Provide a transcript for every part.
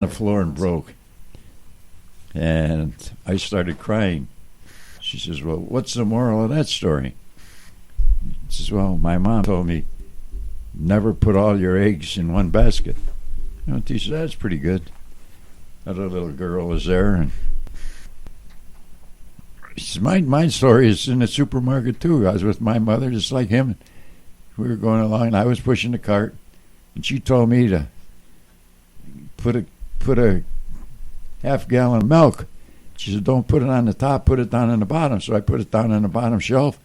the floor and broke. And I started crying. She says, well, what's the moral of that story? She says, well, my mom told me, never put all your eggs in one basket. You know, she said, that's pretty good. Another little girl was there, and she says, my story is in the supermarket too. I was with my mother, just like him. We were going along, and I was pushing the cart, and she told me to put a half-gallon of milk. She said, don't put it on the top, put it down on the bottom. So I put it down on the bottom shelf.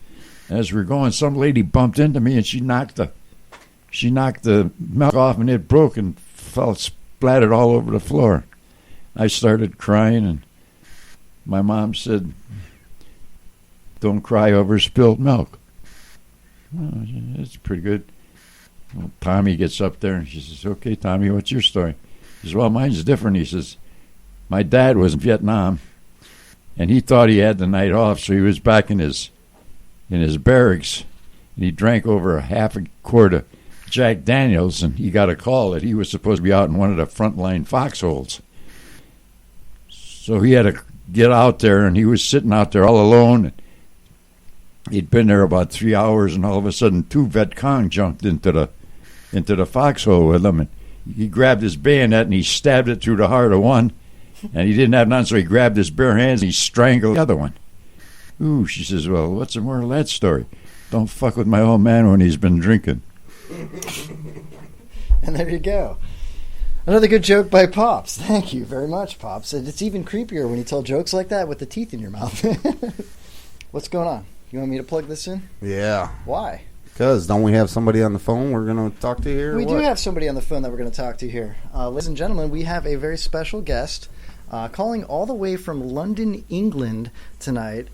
And as we were going, some lady bumped into me, and she knocked the milk off, and it broke and fell splattered all over the floor. I started crying, and my mom said, don't cry over spilled milk. Oh, that's pretty good. Well, Tommy gets up there, and she says, okay, Tommy, what's your story? He says, well, mine's different. He says, my dad was in Vietnam, and he thought he had the night off, so he was back in his barracks, and he drank over a half a quart of Jack Daniels, and he got a call that he was supposed to be out in one of the frontline foxholes. So he had to get out there, and he was sitting out there all alone. He'd been there about 3 hours, and all of a sudden 2 Viet Cong jumped into the foxhole with him, and he grabbed his bayonet and he stabbed it through the heart of one, and he didn't have none, so he grabbed his bare hands and he strangled the other one. Ooh, she says, well, what's the moral of that story? Don't fuck with my old man when he's been drinking. And there you go. Another good joke by Pops. Thank you very much, Pops. And it's even creepier when you tell jokes like that with the teeth in your mouth. What's going on? You want me to plug this in? Yeah. Why? Because don't we have somebody on the phone we're going to talk to here? We do have somebody on the phone that we're going to talk to here. Ladies and gentlemen, we have a very special guest calling all the way from London, England tonight.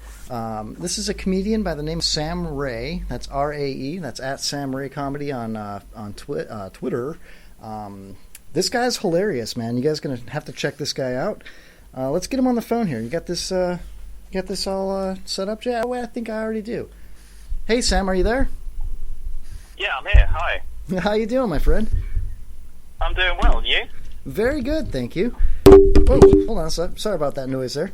This is a comedian by the name of Sam Rae. That's R-A-E. That's at Sam Rae Comedy on Twitter. This guy's hilarious, man. You guys are going to have to check this guy out. Let's get him on the phone here. You got this all set up, Jay? I think I already do. Hey, Sam, are you there? Yeah, I'm here. Hi. How you doing, my friend? I'm doing well. You? Very good, thank you. Whoa, hold on. Sorry about that noise there.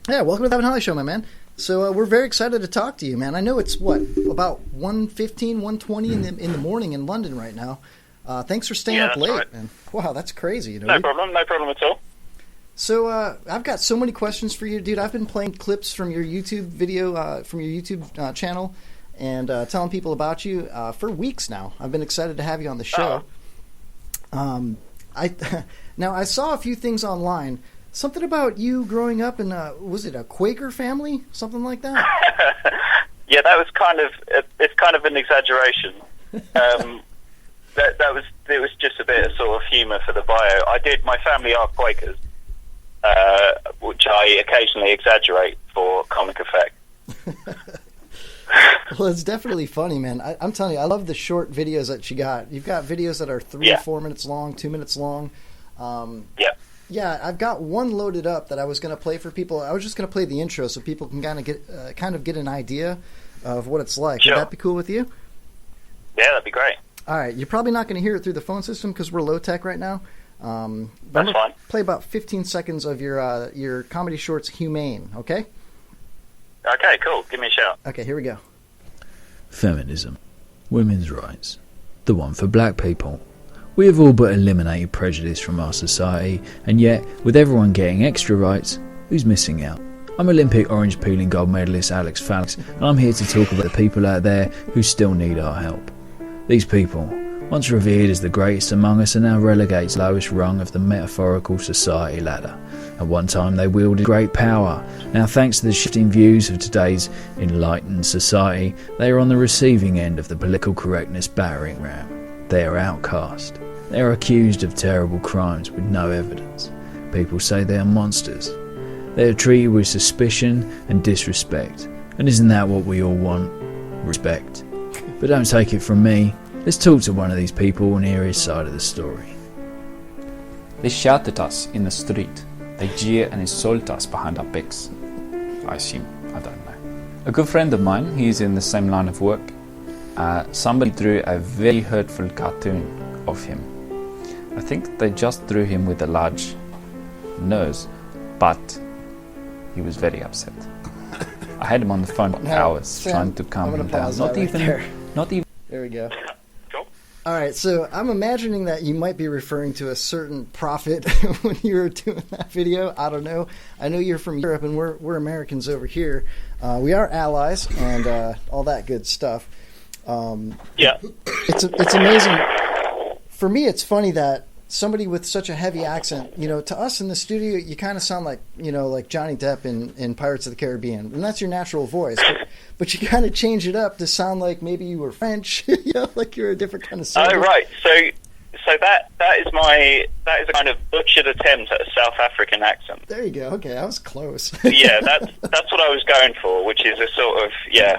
Yeah, welcome to the Evan Holly Show, my man. So we're very excited to talk to you, man. I know it's, about 1:15, 1:20 in the morning in London right now. Thanks for staying up late, right. man. Wow, that's crazy. You know, no problem at all. So I've got so many questions for you, dude. I've been playing clips from your YouTube video, from your YouTube channel, and telling people about you for weeks now. I've been excited to have you on the show. Now, I saw a few things online. Something about you growing up in, was it a Quaker family? Something like that? Yeah, that was it's kind of an exaggeration. It was just a bit of sort of humour for the bio. My family are Quakers, which I occasionally exaggerate for comic effect. Well, it's definitely funny, man. I'm telling you, I love the short videos that you got. You've got videos that are 3 or 4 minutes long, 2 minutes long. Yeah, I've got one loaded up that I was going to play for people. I was just going to play the intro so people can kind of get an idea of what it's like. Sure. Would that be cool with you? Yeah, that'd be great. All right, you're probably not going to hear it through the phone system because we're low tech right now. That's fine. Play about 15 seconds of your comedy shorts, Humane. Okay. Okay, cool. Give me a shout. Okay, here we go. Feminism. Women's rights. The one for black people. We have all but eliminated prejudice from our society, and yet, with everyone getting extra rights, who's missing out? I'm Olympic orange peeling gold medalist Alex Falix, and I'm here to talk about the people out there who still need our help. These people, once revered as the greatest among us, are now relegated to the lowest rung of the metaphorical society ladder. At one time they wielded great power. Now, thanks to the shifting views of today's enlightened society, they are on the receiving end of the political correctness battering ram. They are outcast. They are accused of terrible crimes with no evidence. People say they are monsters. They are treated with suspicion and disrespect. And isn't that what we all want? Respect. But don't take it from me. Let's talk to one of these people and hear his side of the story. They shout at us in the street. They jeer and insult us behind our backs. I assume. I don't know. A good friend of mine, he's in the same line of work. Somebody drew a very hurtful cartoon of him. I think they just drew him with a large nose, but he was very upset. I had him on the phone for hours Sam, trying to calm I'm him gonna down. pause that right there. Not even. There we go. Cool. All right, so I'm imagining that you might be referring to a certain prophet when you were doing that video. I don't know. I know you're from Europe, and we're Americans over here. We are allies and all that good stuff. Yeah. It's amazing. For me, it's funny that somebody with such a heavy accent, to us in the studio, you kind of sound like, like Johnny Depp in Pirates of the Caribbean, and that's your natural voice. But you kind of change it up to sound like maybe you were French, like you're a different kind of singer. Oh, right. So that is a kind of butchered attempt at a South African accent. There you go. Okay, I was close. Yeah, that's what I was going for, which is a sort of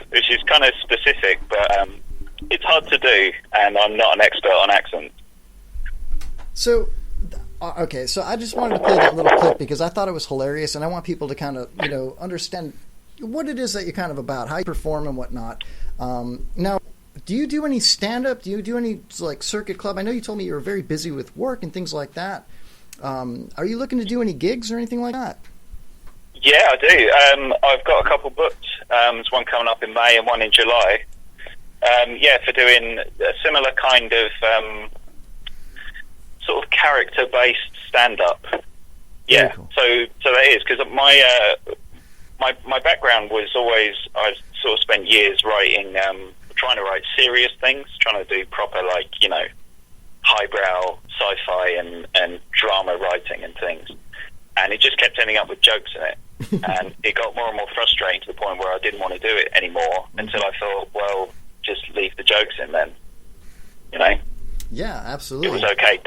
which is kind of specific, but it's hard to do, and I'm not an expert on accents. So, okay, so I just wanted to play that little clip because I thought it was hilarious, and I want people to kind of, understand what it is that you're kind of about, how you perform and whatnot. Now, do you do any stand-up? Do you do any, like, circuit club? I know you told me you were very busy with work and things like that. Are you looking to do any gigs or anything like that? Yeah, I do. I've got a couple booked. There's one coming up in May and one in July. For doing a similar kind of sort of character-based stand-up. Yeah, cool. so that is because my background was always I sort of spent years writing, trying to write serious things, trying to do proper highbrow sci-fi and drama writing and things, and it just kept ending up with jokes in it, and it got more and more frustrating to the point where I didn't want to do it anymore until I thought, well, just leave the jokes in then, Yeah, absolutely. It was okay.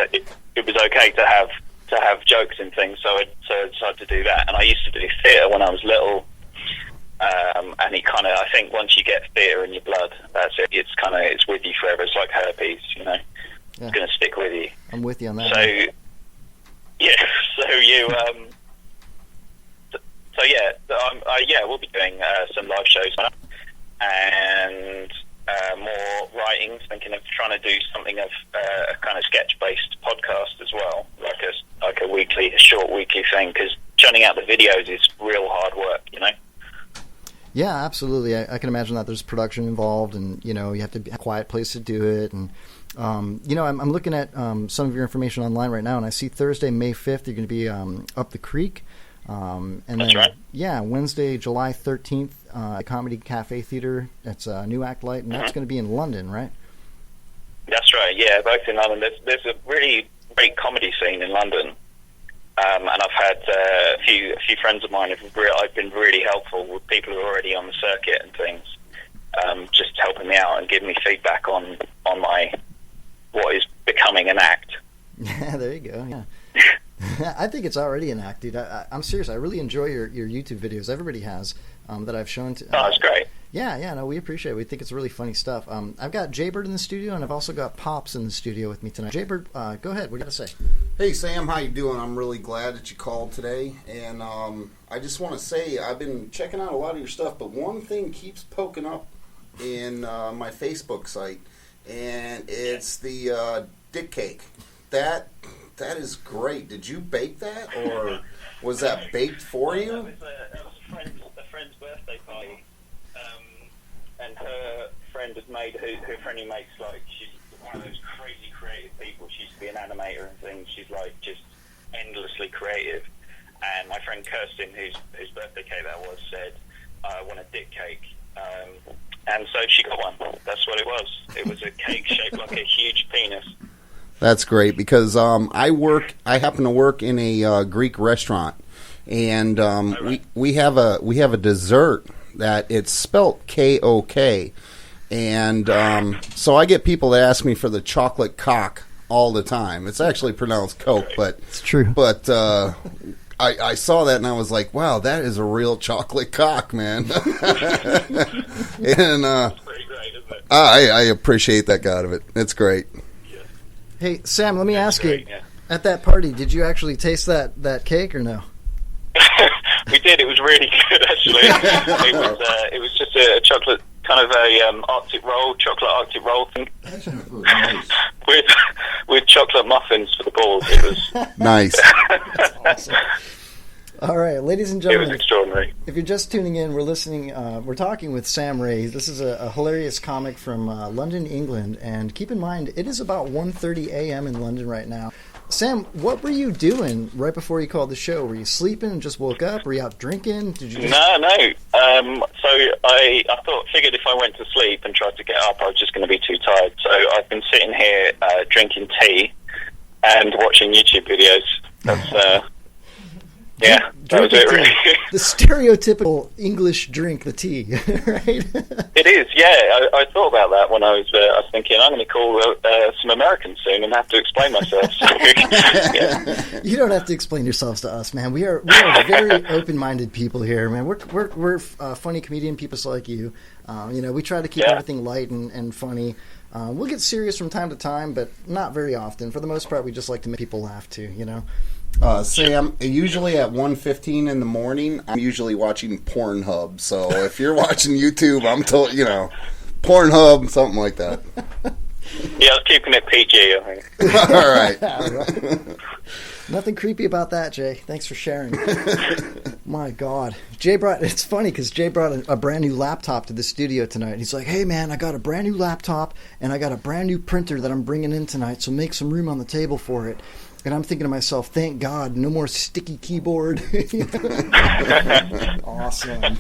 It was okay to have jokes and things. So I decided to do that. And I used to do theatre when I was little. And it kind of, I think, once you get theatre in your blood, that's it. It's with you forever. It's like herpes, Yeah. It's going to stick with you. I'm with you on that. So yeah. So you. We'll be doing some live shows and. More writing, thinking of trying to do something of a kind of sketch-based podcast as well, like a short weekly thing, because churning out the videos is real hard work, Yeah, absolutely. I can imagine that there's production involved, and you have to be a quiet place to do it. And I'm looking at some of your information online right now, and I see Thursday, May 5th, you're going to be up the creek. And That's right. Yeah, Wednesday, July 13th, Comedy Cafe Theatre. It's a new act light, and that's going to be in London, right? That's right. Yeah, both in London. There's a really great comedy scene in London, and I've had a few friends of mine I've been really helpful with people who are already on the circuit and things, just helping me out and giving me feedback on my what is becoming an act. Yeah, there you go. Yeah. I think it's already an act, dude. I'm serious. I really enjoy your YouTube videos. Everybody has that I've shown to. Oh, that's great. Yeah, no, we appreciate it. We think it's really funny stuff. I've got Jaybird in the studio, and I've also got Pops in the studio with me tonight. Jaybird, go ahead. What do you got to say? Hey, Sam, how you doing? I'm really glad that you called today. And I just want to say I've been checking out a lot of your stuff, but one thing keeps poking up in my Facebook site, and it's the dick cake. That is great. Did you bake that, or was that baked for you? That was a friend's birthday party, and her friend had made her friend who makes she's one of those crazy creative people. She used to be an animator and things. She's just endlessly creative. And my friend Kirsten, whose birthday cake that was, said, "I want a dick cake." And so she got one. That's what it was. It was a cake shaped like a huge penis. That's great because I happen to work in a Greek restaurant, and we have a dessert that it's spelt K-O-K, and so I get people that ask me for the chocolate cock all the time. It's actually pronounced Coke, but it's true. But I saw that and I was like, wow, that is a real chocolate cock, man. And That's pretty great, isn't it? I appreciate that out of it. It's great. Hey, Sam, let me ask you, yeah. at that party, did you actually taste that cake or no? We did. It was really good, actually. It was just a chocolate kind of a chocolate Arctic roll thing Nice. with chocolate muffins for the balls. It was Nice. That's awesome. All right, ladies and it was gentlemen, extraordinary. if you're just tuning in, we're talking with Sam Rae. This is a hilarious comic from London, England, and keep in mind, it is about 1:30 a.m. in London right now. Sam, what were you doing right before you called the show? Were you sleeping and just woke up? Were you out drinking? Did you just... No. So I figured if I went to sleep and tried to get up, I was just going to be too tired. So I've been sitting here drinking tea and watching YouTube videos. That's yeah, that was it, really. The stereotypical English drink, the tea, right? It is, yeah. I thought about that when I was thinking, I'm going to call some Americans soon and have to explain myself. So, yeah. You don't have to explain yourselves to us, man. We are very open-minded people here, man. We're funny comedian people like you. We try to keep everything light and funny. We'll get serious from time to time, but not very often. For the most part, we just like to make people laugh too, Sam, usually at 1:15 in the morning, I'm usually watching Pornhub. So if you're watching YouTube, I'm told, Pornhub, something like that. Yeah, I was keeping it PG, I think. All right. Nothing creepy about that, Jay. Thanks for sharing. My God. It's funny because Jay brought a brand new laptop to the studio tonight. He's like, hey, man, I got a brand new laptop and I got a brand new printer that I'm bringing in tonight, so make some room on the table for it. And I'm thinking to myself, thank God, no more sticky keyboard. Awesome.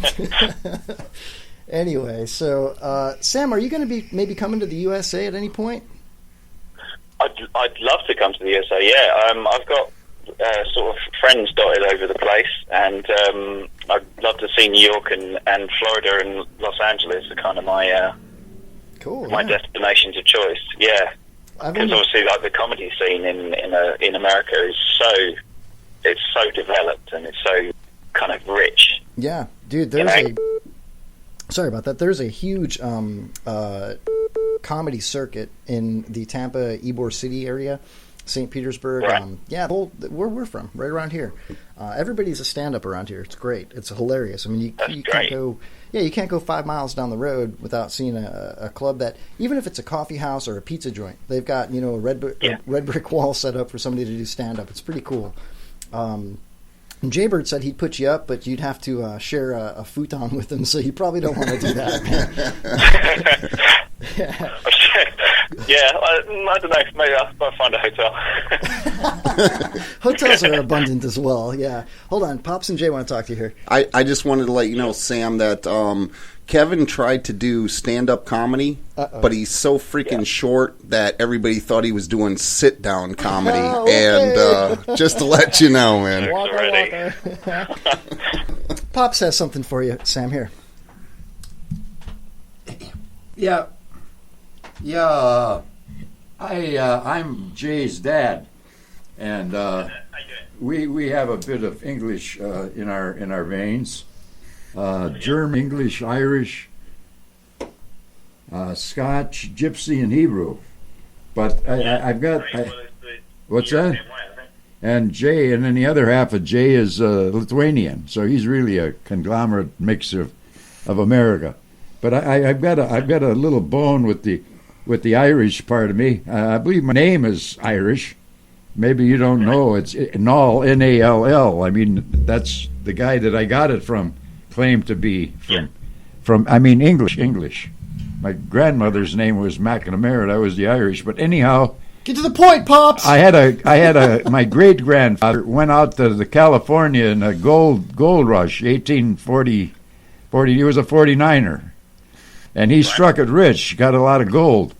Anyway, so Sam, are you going to be maybe coming to the USA at any point? I'd love to come to the USA. Yeah, I've got sort of friends dotted over the place, and I'd love to see New York and Florida and Los Angeles are kind of my destinations of choice. Yeah. Because obviously, like the comedy scene in America is so developed and it's so kind of rich. Yeah, dude. Sorry about that. There's a huge comedy circuit in the Tampa, Ybor City area, St. Petersburg. Right. Where we're from, right around here. Everybody's a stand-up around here. It's great. It's hilarious. I mean, you can't go. Yeah, you can't go 5 miles down the road without seeing a club that, even if it's a coffee house or a pizza joint, they've got a red brick wall set up for somebody to do stand-up. It's pretty cool. And Jaybird said he'd put you up, but you'd have to share a futon with him, so you probably don't want to do that. Yeah, I don't know. Maybe I'll find a hotel. Hotels are abundant as well, yeah. Hold on, Pops and Jay want to talk to you here. I just wanted to let you know, Sam, that Kevin tried to do stand-up comedy, but he's so freaking short that everybody thought he was doing sit-down comedy. Okay. And just to let you know, man. Waka. Pops has something for you, Sam, here. Yeah, I'm Jay's dad, and we have a bit of English in our veins, German, English, Irish, Scotch, Gypsy, and Hebrew. But I've got what's that? And Jay, and then the other half of Jay is Lithuanian, so he's really a conglomerate mix of America. But I've got a little bone with the Irish part of me. I believe my name is Irish. Maybe you don't know. It's Nall, Nall. I mean, that's the guy that I got it from. Claimed to be from English. My grandmother's name was McNamara. That was the Irish. But anyhow, get to the point, Pops. I had my great grandfather went out to the California in a gold rush, 1840. He was a 49er. And he struck it rich, got a lot of gold.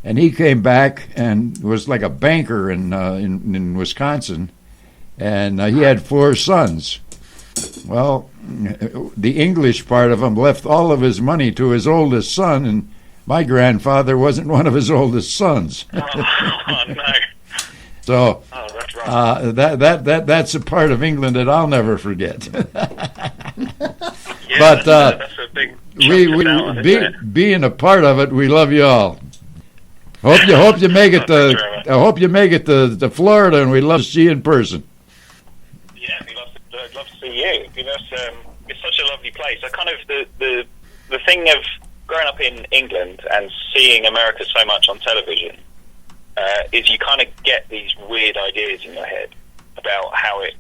And he came back and was like a banker in Wisconsin. And he had 4 sons. Well, the English part of him left all of his money to his oldest son, and my grandfather wasn't one of his oldest sons. Oh, no. So that's right. that's a part of England that I'll never forget. But that's a big being a part of it, we love you all. Hope you make it to Florida, and we'd love to see you in person. Yeah, I'd love to see you. It's such a lovely place. I kind of the thing of growing up in England and seeing America so much on television, is you kind of get these weird ideas in your head about how it